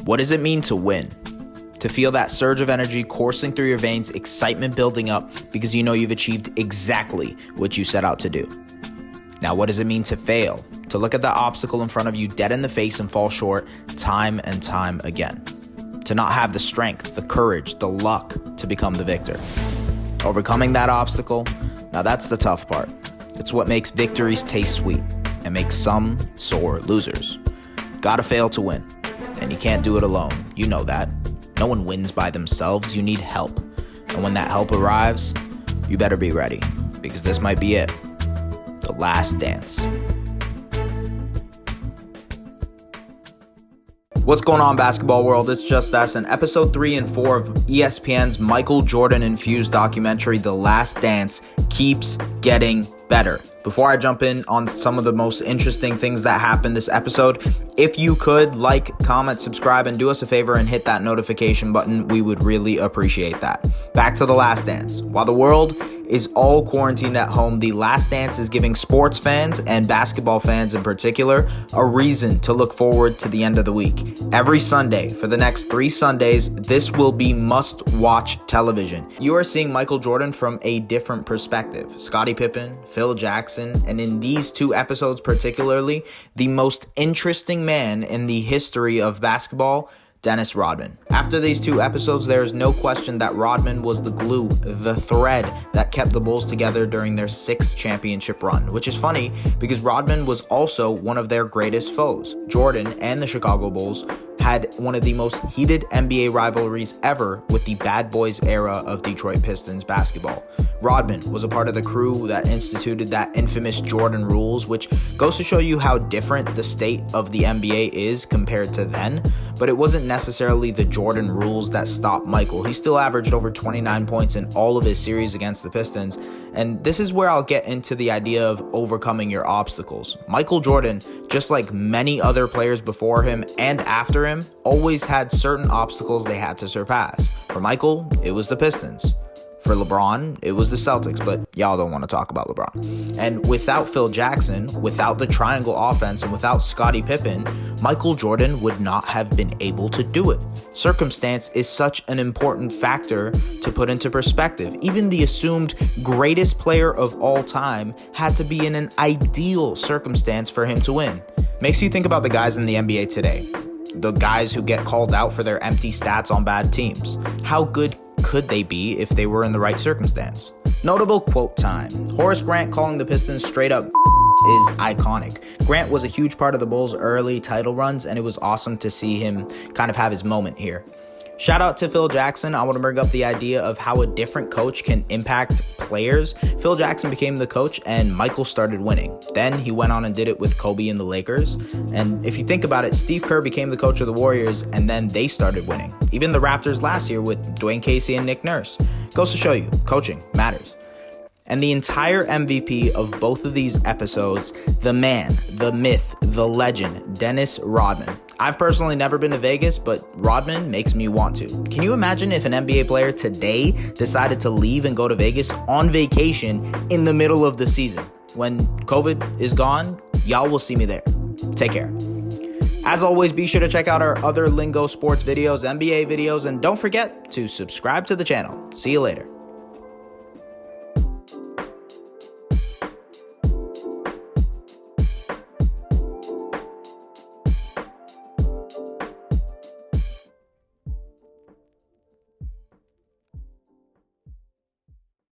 What does it mean to win? To feel that surge of energy coursing through your veins, excitement building up because you know you've achieved exactly what you set out to do. Now, what does it mean to fail? To look at the obstacle in front of you dead in the face and fall short time and time again. To not have the strength, the courage, the luck to become the victor. Overcoming that obstacle, now that's the tough part. It's what makes victories taste sweet and makes some sore losers. Gotta fail to win, and you can't do it alone. You know that. No one wins by themselves. You need help. And when that help arrives, you better be ready, because this might be it. The last dance. What's going on, basketball world? It's just us, and episode 3 and 4 of ESPN's Michael Jordan-infused documentary, The Last Dance, keeps getting better. Before I jump in on some of the most interesting things that happened this episode, if you could like, comment, subscribe, and do us a favor and hit that notification button, we would really appreciate that. Back to The Last Dance. While the world is all quarantined at home, The Last Dance is giving sports fans and basketball fans in particular a reason to look forward to the end of the week. Every Sunday, for the next 3 Sundays, this will be must-watch television. You are seeing Michael Jordan from a different perspective. Scottie Pippen, Phil Jackson, and in these 2 episodes particularly, the most interesting man in the history of basketball, Dennis Rodman. After these 2 episodes, there is no question that Rodman was the glue, the thread that kept the Bulls together during their 6th championship run, which is funny because Rodman was also one of their greatest foes. Jordan and the Chicago Bulls had one of the most heated NBA rivalries ever with the Bad Boys era of Detroit Pistons basketball. Rodman was a part of the crew that instituted that infamous Jordan rules, which goes to show you how different the state of the NBA is compared to then. But it wasn't necessarily the Jordan rules that stopped Michael. He still averaged over 29 points in all of his series against the Pistons. And this is where I'll get into the idea of overcoming your obstacles. Michael Jordan, just like many other players before him and after him, always had certain obstacles they had to surpass. For Michael, it was the Pistons. For LeBron, it was the Celtics, but y'all don't want to talk about LeBron. And without Phil Jackson, without the triangle offense, and without Scottie Pippen, Michael Jordan would not have been able to do it. Circumstance is such an important factor to put into perspective. Even the assumed greatest player of all time had to be in an ideal circumstance for him to win. Makes you think about the guys in the NBA today. The guys who get called out for their empty stats on bad teams. How good could they be if they were in the right circumstance? Notable quote time. Horace Grant calling the Pistons straight up is iconic. Grant was a huge part of the Bulls' early title runs, and it was awesome to see him kind of have his moment here. Shout out to Phil Jackson. I want to bring up the idea of how a different coach can impact players. Phil Jackson became the coach and Michael started winning. Then he went on and did it with Kobe and the Lakers. And if you think about it, Steve Kerr became the coach of the Warriors and then they started winning. Even the Raptors last year with Dwayne Casey and Nick Nurse. Goes to show you, coaching matters. And the entire MVP of both of these episodes, the man, the myth, the legend, Dennis Rodman. I've personally never been to Vegas, but Rodman makes me want to. Can you imagine if an NBA player today decided to leave and go to Vegas on vacation in the middle of the season? When COVID is gone, y'all will see me there. Take care. As always, be sure to check out our other Lingo sports videos, NBA videos, and don't forget to subscribe to the channel. See you later.